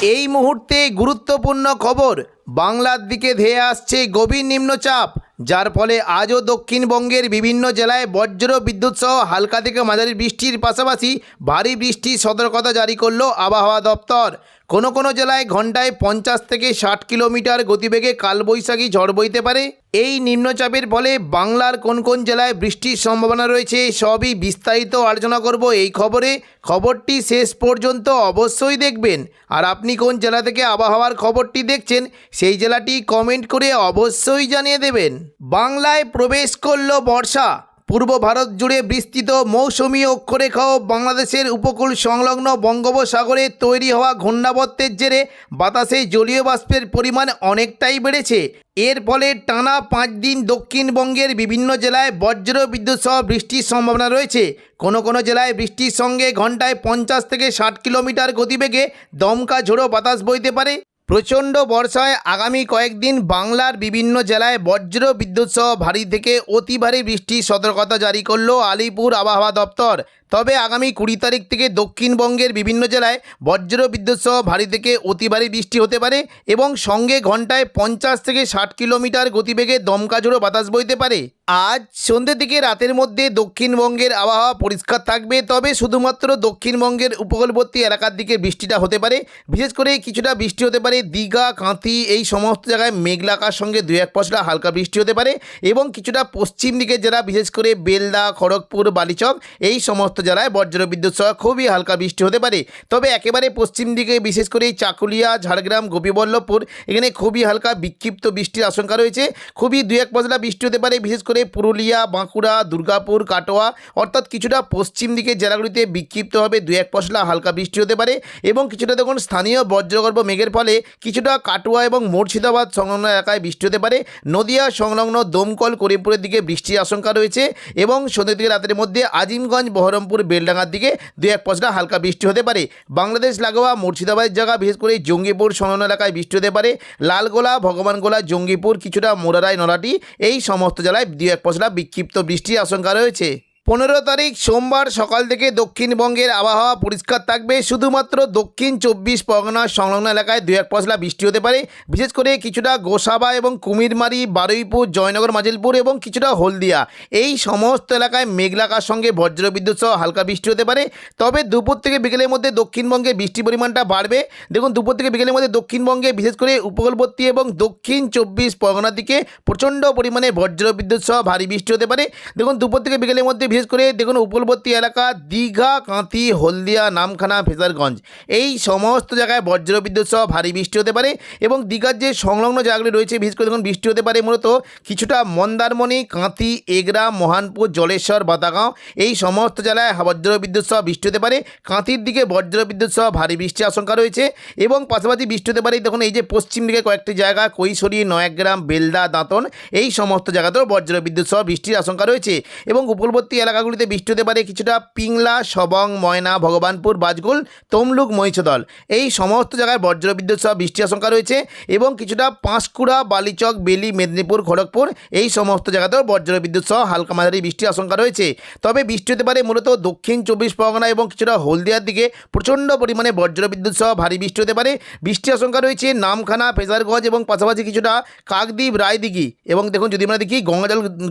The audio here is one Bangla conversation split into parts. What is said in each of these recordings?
এই মুহূর্তে গুরুত্বপূর্ণ খবর, বাংলার দিকে ধেয়ে আসছে গভীর নিম্নচাপ, যার ফলে আজও দক্ষিণবঙ্গের বিভিন্ন জেলায় বজ্র বিদ্যুৎ সহ হালকা থেকে মাঝারি বৃষ্টির পাশাপাশি ভারী বৃষ্টির সতর্কতা জারি করল আবহাওয়া দপ্তর। কোনো জেলায় ঘন্টায় 50 থেকে 60 কিলোমিটার গতিবেগে কালবৈশাখী ঝড় বইতে পারে। এই নিম্নচাপের ফলে বাংলার কোন জেলায় বৃষ্টির সম্ভাবনা রয়েছে সবই বিস্তারিত আলোচনা করব এই খবরে। খবরটি শেষ পর্যন্ত অবশ্যই দেখবেন। আর আপনি কোন জেলা থেকে আবহাওয়ার খবরটি দেখছেন সেই জেলাটি কমেন্ট করে অবশ্যই জানিয়ে দেবেন। বাংলায় প্রবেশ করল বর্ষা। পূর্ব ভারত জুড়ে বিস্তৃত মৌসুমি অক্ষরেখা ও বাংলাদেশের উপকূল সংলগ্ন বঙ্গোপসাগরে তৈরি হওয়া ঘূর্ণাবর্তের জেরে বাতাসে জলীয় বাষ্পের পরিমাণ অনেকটাই বেড়েছে। এর ফলে টানা 5 দিন দক্ষিণবঙ্গের বিভিন্ন জেলায় বজ্র বিদ্যুৎ সহ বৃষ্টির সম্ভাবনা রয়েছে। কোনো জেলায় বৃষ্টির সঙ্গে ঘন্টায় 50 থেকে 60 কিলোমিটার গতিবেগে দমকা ঝোড়ো বাতাস বইতে পারে। প্রচণ্ড বর্ষায় আগামী কয়েকদিন বাংলার বিভিন্ন জেলায় বজ্র বিদ্যুৎ সহ ভারী থেকে অতি ভারী বৃষ্টির সতর্কতা জারি করল আলিপুর আবহাওয়া দপ্তর। তবে আগামী 20 তারিখ থেকে দক্ষিণবঙ্গের বিভিন্ন জেলায় বজ্র বিদ্যুৎ সহ ভারী থেকে অতি ভারী বৃষ্টি হতে পারে এবং সঙ্গে ঘন্টায় 50 থেকে 60 কিলোমিটার গতিবেগে দমকা ঝোড়ো বাতাস বইতে পারে। আজ সন্ধ্যে থেকে রাতের মধ্যে দক্ষিণবঙ্গের আবহাওয়া পরিষ্কার থাকবে, তবে শুধুমাত্র দক্ষিণবঙ্গের উপকূলবর্তী এলাকার দিকে বৃষ্টিটা হতে পারে। বিশেষ করে কিছুটা বৃষ্টি হতে পারে দীঘা, কাঁথি, এই সমস্ত জায়গায় মেঘলা আকাশের সঙ্গে 2-1 পশলা হালকা বৃষ্টি হতে পারে এবং কিছুটা পশ্চিম দিকে যারা বিশেষ করে বেলদা, খড়গপুর, বালিচক এই সমস্ত জেলায় বজ্র বিদ্যুৎ সহ খুবই হালকা বৃষ্টি হতে পারে। তবে একেবারে পশ্চিম দিকে বিশেষ করে চাকুলিয়া, ঝাড়গ্রাম, গোপীবল্লভপুর এখানে খুবই হালকা বিক্ষিপ্ত বৃষ্টির আশঙ্কা রয়েছে। খুবই 2-1 পশলা বৃষ্টি হতে পারে বিশেষ করে পুরুলিয়া, বাঁকুড়া, দুর্গাপুর, কাটোয়া অর্থাৎ কিছুটা পশ্চিম দিকে জেলাগুলিতে বিক্ষিপ্তভাবে 2-1 পশলা হালকা বৃষ্টি হতে পারে এবং কিছুটা দেখুন স্থানীয় বজ্রগর্ভ মেঘের ফলে কিছুটা কাটোয়া এবং মুর্শিদাবাদ সংলগ্ন এলাকায় বৃষ্টি হতে পারে। নদিয়া সংলগ্ন দমকল, করিমপুরের দিকে বৃষ্টির আশঙ্কা রয়েছে এবং সন্ধ্যে থেকে রাতের মধ্যে আজিমগঞ্জ, বহরমপুর, বেলডাঙ্গার দিকে 2-1 পশলা হালকা বৃষ্টি হতে পারে। বাংলাদেশ লাগোয়া মুর্শিদাবাদের জায়গা বিশেষ করে জঙ্গিপুর সংলগ্ন এলাকায় বৃষ্টি হতে পারে। লালগোলা, ভগবানগোলা, জঙ্গিপুর, কিছুটা মোরারাই, নরাটি এই সমস্ত জেলায় 2-1 পশলা বিক্ষিপ্ত বৃষ্টির আশঙ্কা রয়েছে। 15 তারিখ সোমবার সকাল থেকে দক্ষিণবঙ্গের আবহাওয়া পরিষ্কার থাকবে। শুধুমাত্র দক্ষিণ 24 পরগনা সংলগ্ন এলাকায় 2-1 পশলা বৃষ্টি হতে পারে। বিশেষ করে কিছুটা গোসাবা এবং কুমিরমারি, বারুইপুর, জয়নগর, মাজিলপুর এবং কিছুটা হলদিয়া এই সমস্ত এলাকায় মেঘলা আকাশের সঙ্গে বজ্র বিদ্যুৎ সহ হালকা বৃষ্টি হতে পারে। তবে দুপুর থেকে বিকেলের মধ্যে দক্ষিণবঙ্গে বৃষ্টির পরিমাণটা বাড়বে। দেখুন দুপুর থেকে বিকেলের মধ্যে দক্ষিণবঙ্গে বিশেষ করে উপকূলবর্তী এবং দক্ষিণ 24 পরগনার দিকে প্রচণ্ড পরিমাণে বজ্র বিদ্যুৎ সহ ভারী বৃষ্টি হতে পারে। দেখুন দুপুর থেকে বিকেলের মধ্যে বিশেষ করে দেখুন উপকূলবর্তী এলাকা দীঘা, কাঁথি, হলদিয়া, নামখানা, ফেজারগঞ্জ এই সমস্ত জায়গায় বজ্র বিদ্যুৎ সহ ভারী বৃষ্টি হতে পারে এবং দীঘার যে সংলগ্ন জায়গাগুলি রয়েছে বিশেষ করে দেখুন বৃষ্টি হতে পারে মূলত কিছুটা মন্দারমণি, কাঁথি, এগরা, মহানপুর, জলেশ্বর, বাতাগাঁও এই সমস্ত জেলায় বজ্র বিদ্যুৎ সহ বৃষ্টি হতে পারে। কাঁথির দিকে বজ্র বিদ্যুৎ সহ ভারী বৃষ্টির আশঙ্কা রয়েছে এবং পাশাপাশি বৃষ্টি হতে পারে দেখুন এই যে পশ্চিম দিকে কয়েকটি জায়গা কৈশোরী, নয়াগ্রাম, বেলদা, দাঁতন এই সমস্ত জায়গাতেও বজ্র বিদ্যুৎ সহ বৃষ্টির আশঙ্কা রয়েছে এবং উপকূলবর্তী এলাকাগুলিতে বৃষ্টি হতে পারে কিছুটা পিংলা, সবং, ময়না, ভগবানপুর, বাজগুল, তমলুক, মহিষদল এই সমস্ত জায়গায় বজ্র বিদ্যুৎ সহ বৃষ্টির আশঙ্কা রয়েছে এবং কিছুটা পাঁশকুড়া, বালিচক, বেলি, মেদিনীপুর, খড়গপুর এই সমস্ত জায়গাতেও বজ্র বিদ্যুৎ সহ হালকা মাঝারি বৃষ্টির আশঙ্কা রয়েছে। তবে বৃষ্টি হতে পারে মূলত দক্ষিণ 24 পরগনা এবং কিছুটা হলদিয়ার দিকে প্রচণ্ড পরিমাণে বজ্র বিদ্যুৎ সহ ভারী বৃষ্টি হতে পারে। বৃষ্টির আশঙ্কা রয়েছে নামখানা, ফেজারগঞ্জ এবং পাশাপাশি কিছুটা কাকদ্বীপ, রায়দিঘি এবং দেখুন যদি আমরা দেখি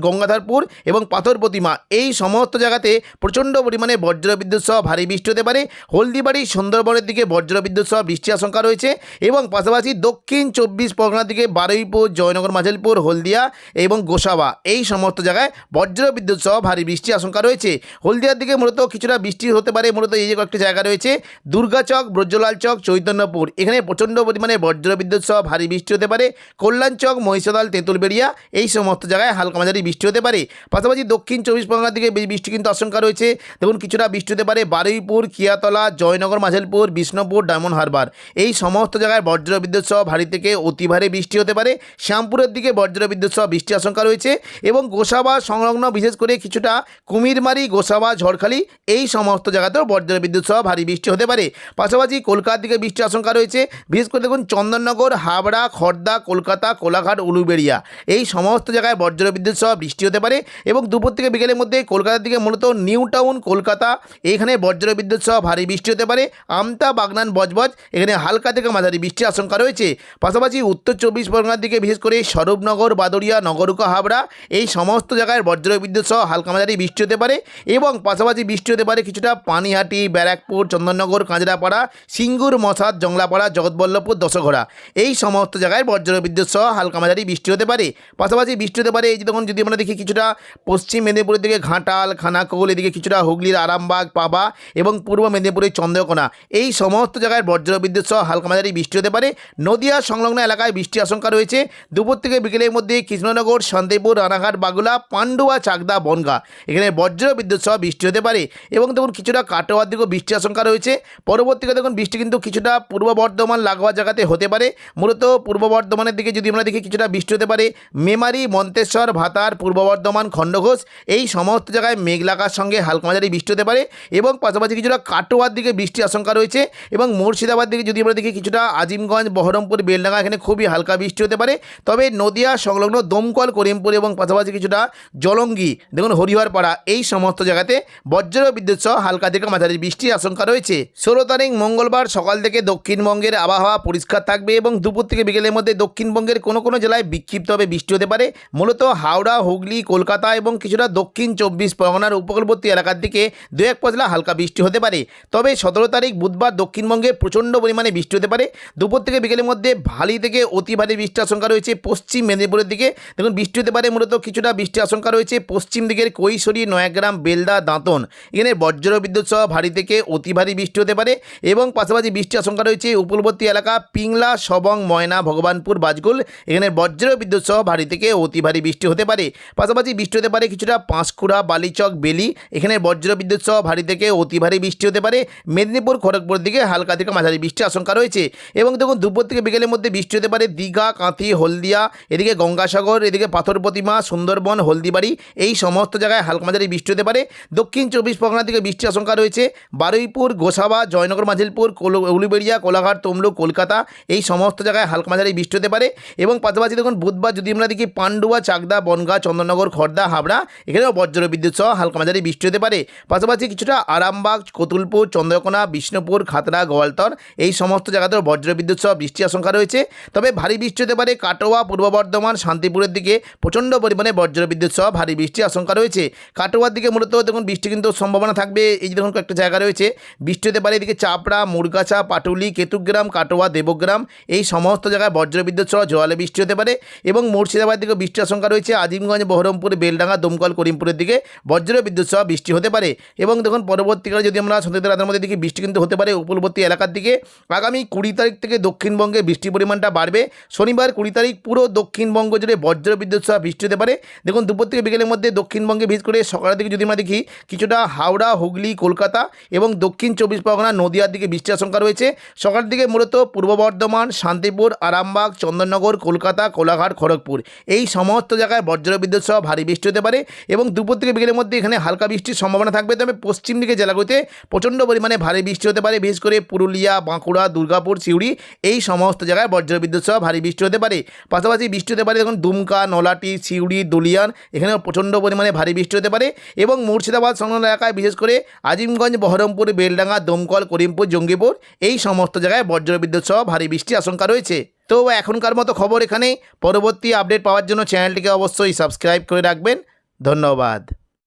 গঙ্গাধারপুর এবং পাথর প্রতিমা এই সমস্ত জায়গাতে প্রচণ্ড পরিমাণে বজ্র বিদ্যুৎ সহ ভারী বৃষ্টি হতে পারে। হলদিবাড়ি, সুন্দরবনের দিকে বজ্র বিদ্যুৎ সহ বৃষ্টির আশঙ্কা রয়েছে এবং পাশাপাশি দক্ষিণ 24 পরগনার দিকে বারুইপুর, জয়নগর, মাজিলপুর, হলদিয়া এবং গোসাবা এই সমস্ত জায়গায় বজ্র বিদ্যুৎ সহ ভারী বৃষ্টির আশঙ্কা রয়েছে। হলদিয়ার দিকে মূলত কিছুটা বৃষ্টি হতে পারে মূলত এই যে কয়েকটি জায়গা রয়েছে দুর্গাচক, ব্রজলাল চক, চৈতন্যপুর এখানে প্রচণ্ড পরিমাণে বজ্র বিদ্যুৎ সহ ভারী বৃষ্টি হতে পারে। কল্যাণচক, মহিষাদল, তেঁতুলবেড়িয়া এই সমস্ত জায়গায় হালকা মাঝারি বৃষ্টি হতে পারে। পাশাপাশি দক্ষিণ 24 পরগনার দিকে বৃষ্টি কিন্তু আশঙ্কা রয়েছে। দেখুন কিছুটা বৃষ্টি হতে পারে বারুইপুর, কিয়াতলা, জয়নগর, মাঝেলপুর, বিষ্ণুপুর, ডায়মন্ড হারবার এই সমস্ত জায়গায় বজ্র বিদ্যুৎ সহ ভারী থেকে অতি ভারী বৃষ্টি হতে পারে। শ্যামপুরের দিকে বজ্র বিদ্যুৎ সহ বৃষ্টির আশঙ্কা রয়েছে এবং গোসাবা সংলগ্ন বিশেষ করে কিছুটা কুমিরমারি, গোসাবা, ঝড়খালি এই সমস্ত জায়গাতেও বজ্র বিদ্যুৎ সহ ভারী বৃষ্টি হতে পারে। পাশাপাশি কলকাতার দিকে বৃষ্টির আশঙ্কা রয়েছে বিশেষ করে দেখুন চন্দননগর, হাবড়া, খড়দা, কলকাতা, কোলাঘাট, উলুবেড়িয়া এই সমস্ত জায়গায় বজ্র বিদ্যুৎ সহ বৃষ্টি হতে পারে এবং দুপুর থেকে বিকেলের মধ্যে কলকাতার দিকে মূলত নিউ টাউন কলকাতা এইখানে বজ্রবিদ্যুৎ সহ ভারী বৃষ্টি হতে পারে। আমতা বাগনান বজবজ এখানে হালকা থেকে মাঝারি বৃষ্টির আশঙ্কা রয়েছে। পাশাপাশি উত্তর 24 পরগনার দিকে বিশেষ করে স্বরূপনগর, বাদুড়িয়া, নগরুকা, হাবড়া এই সমস্ত জায়গায় বজ্রবিদ্যুৎ সহ হালকা মাঝারি বৃষ্টি হতে পারে। এবং পাশাপাশি বৃষ্টি হতে পারে কিছুটা পানিহাটি, ব্যারাকপুর, চন্দননগর, কাঁচরাপাড়া, সিঙ্গুর, মশাদ, জংলাপাড়া, জগৎবল্লভপুর, দশঘরা এই সমস্ত জায়গায় বজ্রবিদ্যুৎ সহ হালকা মাঝারি বৃষ্টি হতে পারে। পাশাপাশি বৃষ্টি হতে পারে এই যে তখন যদি আমরা দেখি কিছুটা পশ্চিম মেদিনীপুরের দিকে ঘাটাল, খানাকুল, এদিকে কিছুটা হুগলির আরামবাগ, পাবা এবং পূর্ব মেদিনীপুরের চন্দ্রকোনা এই সমস্ত জায়গায় বজ্রবিদ্যুৎ সহ হালকা মাঝারি বৃষ্টি হতে পারে। নদিয়া সংলগ্ন এলাকায় বৃষ্টির আশঙ্কা রয়েছে। দুপুর থেকে বিকেলের মধ্যে কৃষ্ণনগর, শান্তিপুর, রানাঘাট, বাগুলা, পান্ডুয়া, চাকদা, বনগাঁ এখানে বজ্রবিদ্যুৎ সহ বৃষ্টি হতে পারে। এবং দেখুন কিছুটা কাটোয়ার দিকেও বৃষ্টির আশঙ্কা রয়েছে। পরবর্তীকালে দেখুন বৃষ্টি কিন্তু কিছুটা পূর্ব বর্ধমান লাগোয়া জায়গাতে হতে পারে। মূলত পূর্ব বর্ধমানের দিকে যদি আমরা দেখি কিছুটা বৃষ্টি হতে পারে মেমারি, মন্তেশ্বর, ভাতার, পূর্ব বর্ধমান, খণ্ডঘোষ এই সমস্ত জায়গায় মেঘলাকার সঙ্গে হালকা মাঝারি বৃষ্টি হতে পারে। এবং পাশাপাশি কিছুটা কাটোয়ার দিকে বৃষ্টির আশঙ্কা রয়েছে। এবং মুর্শিদাবাদ দিকে যদি আমরা দেখি কিছুটা আজিমগঞ্জ, বহরমপুর, বেলডাঙ্গা এখানে খুবই হালকা বৃষ্টি হতে পারে। তবে নদিয়া সংলগ্ন দমকল, করিমপুর এবং পাশাপাশি কিছুটা জলঙ্গি, দেখুন হরিহরপাড়া এই সমস্ত জায়গাতে বজ্রবিদ্যুৎ সহ হালকা থেকে মাঝারি বৃষ্টির আশঙ্কা রয়েছে। 16 তারিখ মঙ্গলবার সকাল থেকে দক্ষিণবঙ্গের আবহাওয়া পরিষ্কার থাকবে এবং দুপুর থেকে বিকেলের মধ্যে দক্ষিণবঙ্গের কোনো জেলায় বিক্ষিপ্তভাবে বৃষ্টি হতে পারে। মূলত হাওড়া, হুগলি, কলকাতা এবং কিছুটা দক্ষিণ 24 পরগনার উপকূলবর্তী এলাকার দিকে দু এক পশলা হালকা বৃষ্টি হতে পারে। তবে 17 তারিখ বুধবার দক্ষিণবঙ্গে প্রচণ্ড পরিমাণে বৃষ্টি হতে পারে। দুপুর থেকে বিকেলের মধ্যে ভারী থেকে অতি ভারী বৃষ্টির আশঙ্কা রয়েছে পশ্চিম মেদিনীপুরের দিকে। দেখুন বৃষ্টি হতে পারে মূলত কিছুটা বৃষ্টির আশঙ্কা রয়েছে পশ্চিম দিকের কৈশোরী, নয়াগ্রাম, বেলদা, দাঁতন এখানে বজ্রবিদ্যুৎ সহ ভারী থেকে অতি ভারী বৃষ্টি হতে পারে। এবং পাশাপাশি বৃষ্টির আশঙ্কা রয়েছে উপকূলবর্তী এলাকা পিংলা, সবং, ময়না, ভগবানপুর, বাজগুল এখানে বজ্রবিদ্যুৎ সহ ভারী থেকে অতি ভারী বৃষ্টি হতে পারে। পাশাপাশি বৃষ্টি হতে পারে কিছুটা পাঁশকুড়া, বালিচক, বেলি এখানে বজ্রবিদ্যুৎ সহ ভারী থেকে অতি ভারী বৃষ্টি হতে পারে। মেদিনীপুর, খড়গপুর দিকে হালকা থেকে মাঝারি বৃষ্টির আশঙ্কা রয়েছে। এবং দেখুন দুপুর থেকে বিকেলের মধ্যে বৃষ্টি হতে পারে দীঘা, কাঁথি, হলদিয়া, এদিকে গঙ্গাসাগর, এদিকে পাথর প্রতিমা, সুন্দরবন, হলদিবাড়ি এই সমস্ত জায়গায় হালকা মাঝারি বৃষ্টি হতে পারে। দক্ষিণ 24 পরগনা থেকে বৃষ্টির আশঙ্কা রয়েছে বারুইপুর, গোসাবা, জয়নগর, মাঝিলপুর, উলুবেড়িয়া, কোলাঘাট, তমলুক, কলকাতা এই সমস্ত জায়গায় হালকা মাঝারি বৃষ্টি হতে পারে। এবং পাশাপাশি দেখুন বুধবার যদি আমরা দেখি পান্ডুয়া, চাকদা, বনগাঁ, চন্দননগর, খড়দা, হাবড়া এখানেও বজ্রবিদ্যুৎ সহ হালকা মাঝারি বৃষ্টি হতে পারে। পাশাপাশি কিছুটা আরামবাগ, কতুলপুর, চন্দ্রকোনা, বিষ্ণুপুর, খাতড়া, গোয়ালতর এই সমস্ত জায়গাতেও বজ্রবিদ্যুৎ সহ বৃষ্টির আশঙ্কা রয়েছে। তবে ভারী বৃষ্টি হতে পারে কাটোয়া, পূর্ব বর্ধমান, শান্তিপুরের দিকে প্রচণ্ড পরিমাণে বজ্রবিদ্যুৎ সহ ভারী বৃষ্টির আশঙ্কা রয়েছে। কাটোয়ার দিকে মূলত দেখুন বৃষ্টি কিন্তু সম্ভাবনা থাকবে। এই যে দেখুন কয়েকটা জায়গা রয়েছে বৃষ্টি হতে পারে এদিকে চাপড়া, মুরগাছা, পাটুলি, কেতুগ্রাম, কাটোয়া, দেবগ্রাম এই সমস্ত জায়গায় বজ্রবিদ্যুৎ সহ জোয়ালে বৃষ্টি হতে পারে। এবং মুর্শিদাবাদ দিকে বৃষ্টির আশঙ্কা রয়েছে আজিমগঞ্জ, বহরমপুর, বেলডাঙ্গা, দমকল, করিমপুরের দিকে বজ্রবিদ্যুৎ সহ বৃষ্টি হতে পারে। এবং দেখুন পরবর্তীকালে যদি আমরা সন্ধ্যা রাতের মধ্যে দেখি বৃষ্টি কিন্তু হতে পারে উপকূলবর্তী এলাকার দিকে। আগামী 20 তারিখ থেকে দক্ষিণবঙ্গে বৃষ্টির পরিমাণটা বাড়বে। শনিবার 20 তারিখ পুরো দক্ষিণবঙ্গ জুড়ে বজ্রবিদ্যুৎ সহ বৃষ্টি হতে পারে। দেখুন দুপুর থেকে বিকেলের মধ্যে দক্ষিণবঙ্গে বিশেষ করে সকালের দিকে যদি আমরা দেখি কিছুটা হাওড়া, হুগলি, কলকাতা এবং দক্ষিণ 24 পরগনা, নদিয়ার দিকে বৃষ্টির আশঙ্কা রয়েছে। সকালের দিকে মূলত পূর্ব বর্ধমান, শান্তিপুর, আরামবাগ, চন্দননগর, কলকাতা, কোলাঘাট, খড়গপুর এই সমস্ত জায়গায় বজ্রবিদ্যুৎ সহ ভারী বৃষ্টি হতে পারে। এবং দুপুর থেকে বিকেলের মধ্যে এখানে হালকা বৃষ্টির সম্ভাবনা থাকবে। তবে পশ্চিম দিকে জেলাগুলিতে প্রচণ্ড পরিমাণে ভারী বৃষ্টি হতে পারে বিশেষ করে পুরুলিয়া, বাঁকুড়া, দুর্গাপুর, সিউড়ি এই সমস্ত জায়গায় বজ্রবিদ্যুৎ সহ ভারী বৃষ্টি হতে পারে। পাশাপাশি বৃষ্টি হতে পারে দেখুন দুমকা, নলাটি, সিউড়ি, দুলিয়ান এখানেও প্রচণ্ড পরিমাণে ভারী বৃষ্টি হতে পারে। এবং মুর্শিদাবাদ সংলগ্ন এলাকায় বিশেষ করে আজিমগঞ্জ, বহরমপুর, বেলডাঙ্গা, দমকল, করিমপুর, জঙ্গিপুর এই সমস্ত জায়গায় বজ্রবিদ্যুৎ সহ ভারী বৃষ্টির আশঙ্কা রয়েছে। তো এখনকার মতো খবর এখানেই। পরবর্তী আপডেট পাওয়ার জন্য চ্যানেলটিকে অবশ্যই সাবস্ক্রাইব করে রাখবেন। ধন্যবাদ।